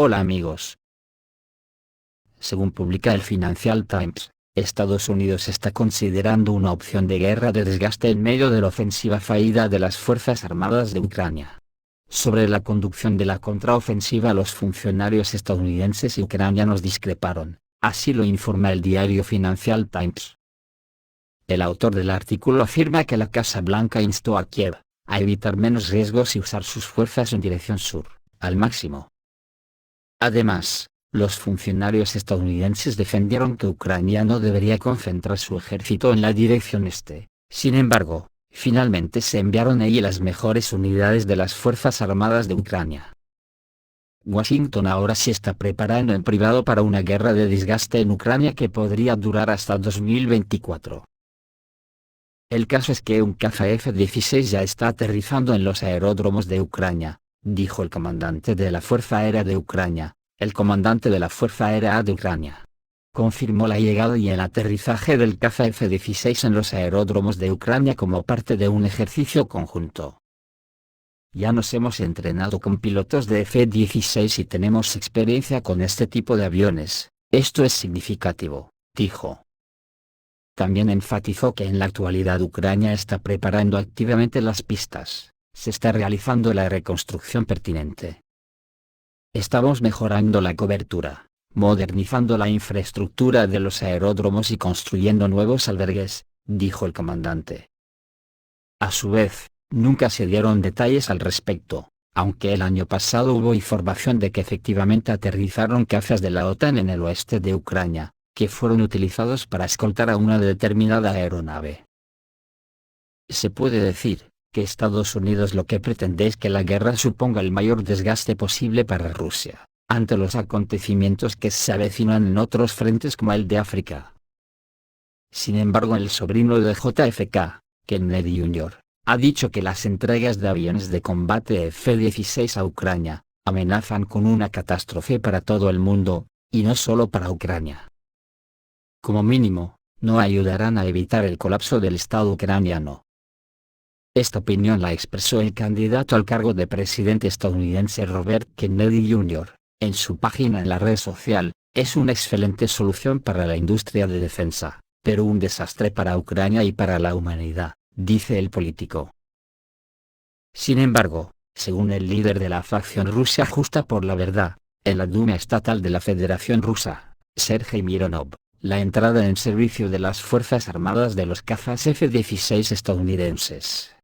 Hola amigos. Según publica el Financial Times, Estados Unidos está considerando una opción de guerra de desgaste en medio de la ofensiva fallida de las Fuerzas Armadas de Ucrania. Sobre la conducción de la contraofensiva, los funcionarios estadounidenses y ucranianos discreparon, así lo informa el diario Financial Times. El autor del artículo afirma que la Casa Blanca instó a Kiev a evitar menos riesgos y usar sus fuerzas en dirección sur, al máximo. Además, los funcionarios estadounidenses defendieron que Ucrania no debería concentrar su ejército en la dirección este. Sin embargo, finalmente se enviaron allí las mejores unidades de las Fuerzas Armadas de Ucrania. Washington ahora se está preparando en privado para una guerra de desgaste en Ucrania que podría durar hasta 2024. El caso es que un caza F-16 ya está aterrizando en los aeródromos de Ucrania, dijo el comandante de la Fuerza Aérea de Ucrania. El comandante de la Fuerza Aérea de Ucrania confirmó la llegada y el aterrizaje del caza F-16 en los aeródromos de Ucrania como parte de un ejercicio conjunto. Ya nos hemos entrenado con pilotos de F-16 y tenemos experiencia con este tipo de aviones, esto es significativo, dijo. También enfatizó que en la actualidad Ucrania está preparando activamente las pistas, se está realizando la reconstrucción pertinente. Estamos mejorando la cobertura, modernizando la infraestructura de los aeródromos y construyendo nuevos albergues, dijo el comandante. A su vez, nunca se dieron detalles al respecto, aunque el año pasado hubo información de que efectivamente aterrizaron cazas de la OTAN en el oeste de Ucrania, que fueron utilizados para escoltar a una determinada aeronave. Se puede decir que Estados Unidos lo que pretende es que la guerra suponga el mayor desgaste posible para Rusia, ante los acontecimientos que se avecinan en otros frentes como el de África. Sin embargo, el sobrino de JFK, Kennedy Jr., ha dicho que las entregas de aviones de combate F-16 a Ucrania amenazan con una catástrofe para todo el mundo, y no solo para Ucrania. Como mínimo, no ayudarán a evitar el colapso del Estado ucraniano. Esta opinión la expresó el candidato al cargo de presidente estadounidense Robert Kennedy Jr., en su página en la red social. Es una excelente solución para la industria de defensa, pero un desastre para Ucrania y para la humanidad, dice el político. Sin embargo, según el líder de la facción Rusia Justa por la Verdad, en la Duma estatal de la Federación Rusa, Sergei Mironov, la entrada en servicio de las Fuerzas Armadas de los cazas F-16 estadounidenses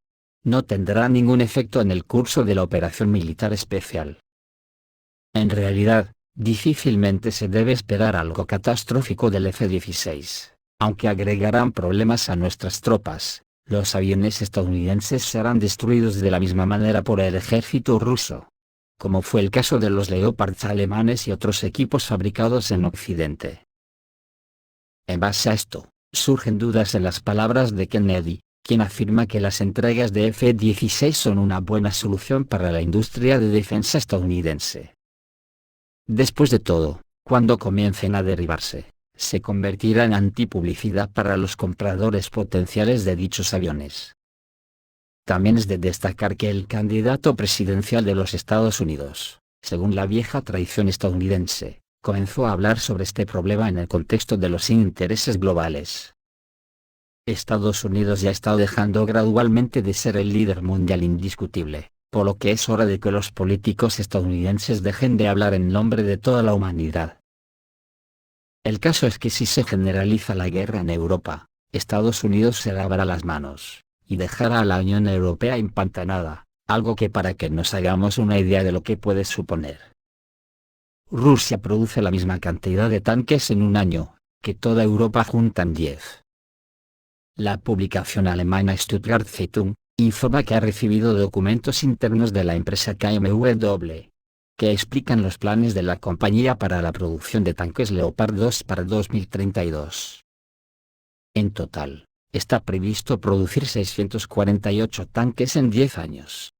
no tendrá ningún efecto en el curso de la operación militar especial. En realidad, difícilmente se debe esperar algo catastrófico del F-16, aunque agregarán problemas a nuestras tropas. Los aviones estadounidenses serán destruidos de la misma manera por el ejército ruso, como fue el caso de los Leopards alemanes y otros equipos fabricados en Occidente. En base a esto, surgen dudas en las palabras de Kennedy, quien afirma que las entregas de F-16 son una buena solución para la industria de defensa estadounidense. Después de todo, cuando comiencen a derribarse, se convertirá en antipublicidad para los compradores potenciales de dichos aviones. También es de destacar que el candidato presidencial de los Estados Unidos, según la vieja tradición estadounidense, comenzó a hablar sobre este problema en el contexto de los intereses globales. Estados Unidos ya está dejando gradualmente de ser el líder mundial indiscutible, por lo que es hora de que los políticos estadounidenses dejen de hablar en nombre de toda la humanidad. El caso es que si se generaliza la guerra en Europa, Estados Unidos se lavará las manos, y dejará a la Unión Europea empantanada, algo que para que nos hagamos una idea de lo que puede suponer. Rusia produce la misma cantidad de tanques en un año, que toda Europa junta en 10. La publicación alemana Stuttgart Zeitung informa que ha recibido documentos internos de la empresa KMW, que explican los planes de la compañía para la producción de tanques Leopard 2 para 2032. En total, está previsto producir 648 tanques en 10 años.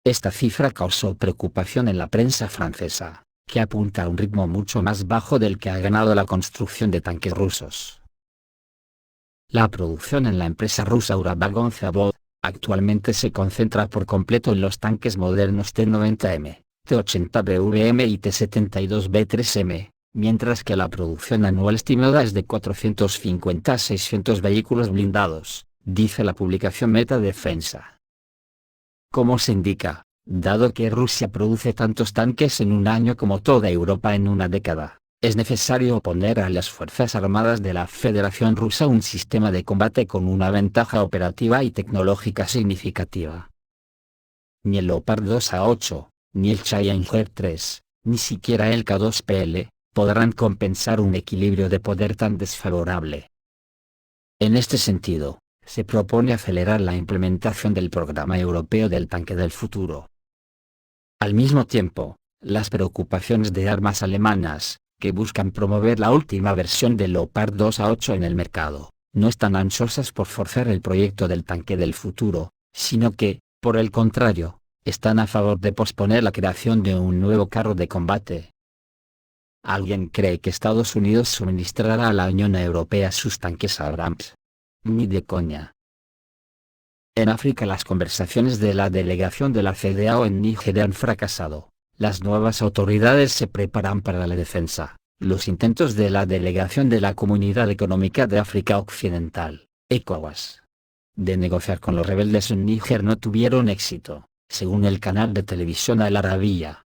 Esta cifra causó preocupación en la prensa francesa, que apunta a un ritmo mucho más bajo del que ha ganado la construcción de tanques rusos. La producción en la empresa rusa Uralvagon Zavod actualmente se concentra por completo en los tanques modernos T-90M, T-80 BVM y T-72 B3M, mientras que la producción anual estimada es de 450 a 600 vehículos blindados, dice la publicación Meta Defensa. Como se indica, dado que Rusia produce tantos tanques en un año como toda Europa en una década, es necesario oponer a las Fuerzas Armadas de la Federación Rusa un sistema de combate con una ventaja operativa y tecnológica significativa. Ni el Leopard 2A8, ni el Challenger 3, ni siquiera el K2PL, podrán compensar un equilibrio de poder tan desfavorable. En este sentido, se propone acelerar la implementación del programa europeo del tanque del futuro. Al mismo tiempo, las preocupaciones de armas alemanas, que buscan promover la última versión del Leopard 2A8 en el mercado, no están ansiosas por forzar el proyecto del tanque del futuro, sino que, por el contrario, están a favor de posponer la creación de un nuevo carro de combate. ¿Alguien cree que Estados Unidos suministrará a la Unión Europea sus tanques Abrams? Ni de coña. En África las conversaciones de la delegación de la CEDEAO en Níger han fracasado. Las nuevas autoridades se preparan para la defensa. Los intentos de la delegación de la Comunidad Económica de África Occidental, ECOWAS, de negociar con los rebeldes en Níger no tuvieron éxito, según el canal de televisión Al Arabiya.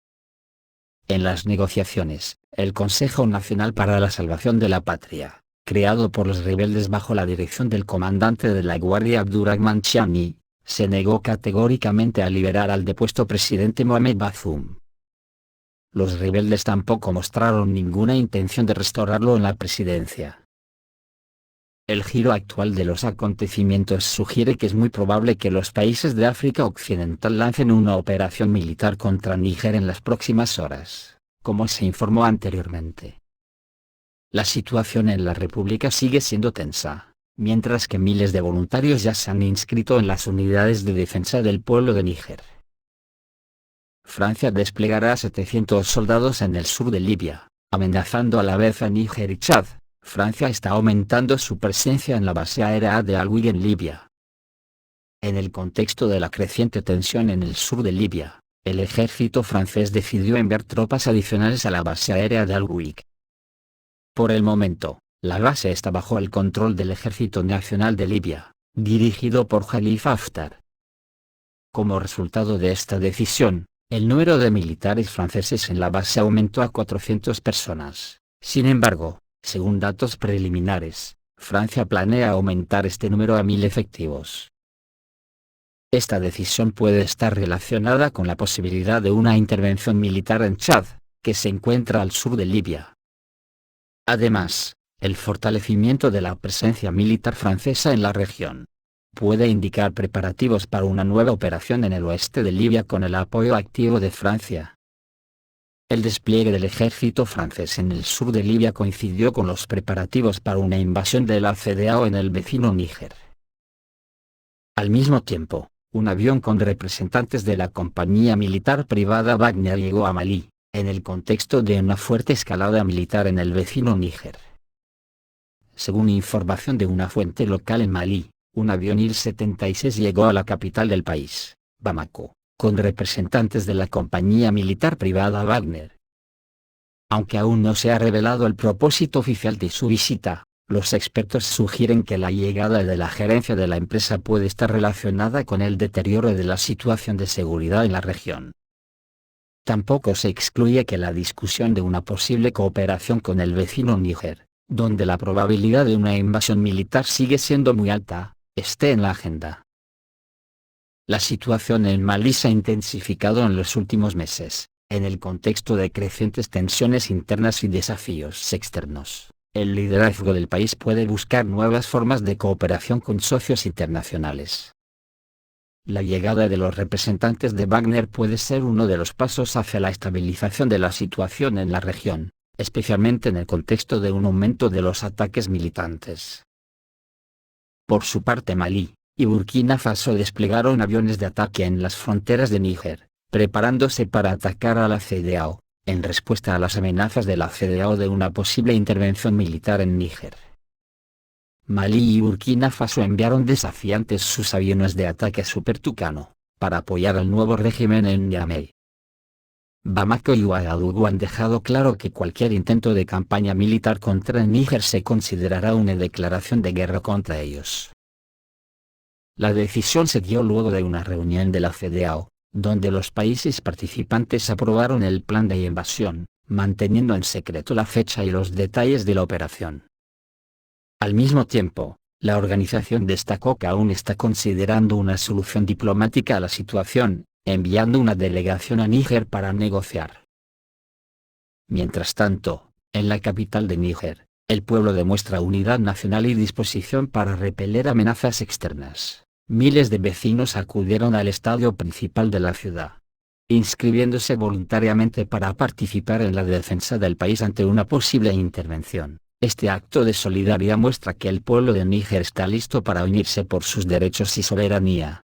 En las negociaciones, el Consejo Nacional para la Salvación de la Patria, creado por los rebeldes bajo la dirección del comandante de la Guardia Abdurrahman Chiani, se negó categóricamente a liberar al depuesto presidente Mohamed Bazoum. Los rebeldes tampoco mostraron ninguna intención de restaurarlo en la presidencia. El giro actual de los acontecimientos sugiere que es muy probable que los países de África Occidental lancen una operación militar contra Níger en las próximas horas, como se informó anteriormente. La situación en la República sigue siendo tensa, mientras que miles de voluntarios ya se han inscrito en las unidades de defensa del pueblo de Níger. Francia desplegará 700 soldados en el sur de Libia, amenazando a la vez a Níger y Chad. Francia está aumentando su presencia en la base aérea de Al-Wig en Libia. En el contexto de la creciente tensión en el sur de Libia, el ejército francés decidió enviar tropas adicionales a la base aérea de Al-Wig. Por el momento, la base está bajo el control del Ejército Nacional de Libia, dirigido por Khalifa Haftar. Como resultado de esta decisión, el número de militares franceses en la base aumentó a 400 personas. Sin embargo, según datos preliminares, Francia planea aumentar este número a 1000 efectivos. Esta decisión puede estar relacionada con la posibilidad de una intervención militar en Chad, que se encuentra al sur de Libia. Además, el fortalecimiento de la presencia militar francesa en la región puede indicar preparativos para una nueva operación en el oeste de Libia con el apoyo activo de Francia. El despliegue del ejército francés en el sur de Libia coincidió con los preparativos para una invasión de la CEDEAO en el vecino Níger. Al mismo tiempo, un avión con representantes de la compañía militar privada Wagner llegó a Malí, en el contexto de una fuerte escalada militar en el vecino Níger. Según información de una fuente local en Malí, un avión Il-76 llegó a la capital del país, Bamako, con representantes de la compañía militar privada Wagner. Aunque aún no se ha revelado el propósito oficial de su visita, los expertos sugieren que la llegada de la gerencia de la empresa puede estar relacionada con el deterioro de la situación de seguridad en la región. Tampoco se excluye que la discusión de una posible cooperación con el vecino Níger, donde la probabilidad de una invasión militar sigue siendo muy alta, esté en la agenda. La situación en Malí se ha intensificado en los últimos meses, en el contexto de crecientes tensiones internas y desafíos externos. El liderazgo del país puede buscar nuevas formas de cooperación con socios internacionales. La llegada de los representantes de Wagner puede ser uno de los pasos hacia la estabilización de la situación en la región, especialmente en el contexto de un aumento de los ataques militantes. Por su parte Malí y Burkina Faso desplegaron aviones de ataque en las fronteras de Níger, preparándose para atacar a la CEDEAO, en respuesta a las amenazas de la CEDEAO de una posible intervención militar en Níger. Malí y Burkina Faso enviaron desafiantes sus aviones de ataque Super Tucano, para apoyar al nuevo régimen en Niamey. Bamako y Ouagadougou han dejado claro que cualquier intento de campaña militar contra el Níger se considerará una declaración de guerra contra ellos. La decisión se dio luego de una reunión de la CEDEAO, donde los países participantes aprobaron el plan de invasión, manteniendo en secreto la fecha y los detalles de la operación. Al mismo tiempo, la organización destacó que aún está considerando una solución diplomática a la situación, enviando una delegación a Níger para negociar. Mientras tanto, en la capital de Níger, el pueblo demuestra unidad nacional y disposición para repeler amenazas externas. Miles de vecinos acudieron al estadio principal de la ciudad, inscribiéndose voluntariamente para participar en la defensa del país ante una posible intervención. Este acto de solidaridad muestra que el pueblo de Níger está listo para unirse por sus derechos y soberanía.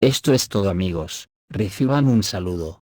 Esto es todo, amigos, reciban un saludo.